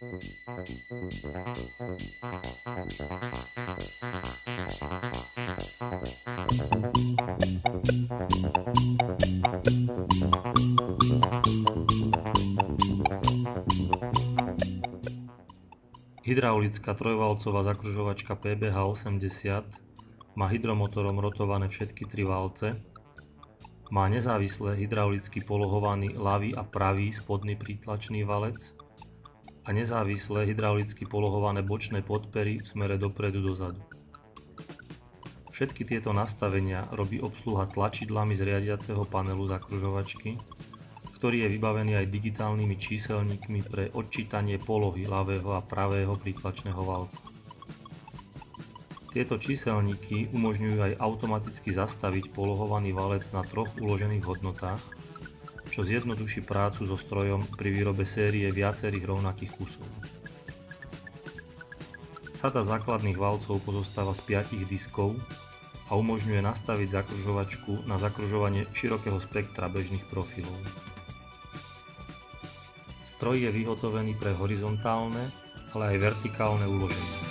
Hydraulická trojvalcová zakružovačka PBH80 má hydromotorom rotované všetky tri valce, má nezávisle hydraulicky polohovaný ľavý a pravý spodný prítlačný valec a nezávisle hydraulicky polohované bočné podpery v smere dopredu-dozadu. Všetky tieto nastavenia robí obsluha tlačidlami z riadiaceho panelu zakružovačky, ktorý je vybavený aj digitálnymi číselníkmi pre odčítanie polohy ľavého a pravého prítlačného valca. Tieto číselníky umožňujú aj automaticky zastaviť polohovaný valec na troch uložených hodnotách, čo zjednoduší prácu so strojom pri výrobe série viacerých rovnakých kusov. Sada základných valcov pozostáva z 5 diskov a umožňuje nastaviť zakružovačku na zakružovanie širokého spektra bežných profilov. Stroj je vyhotovený pre horizontálne, ale aj vertikálne uloženie.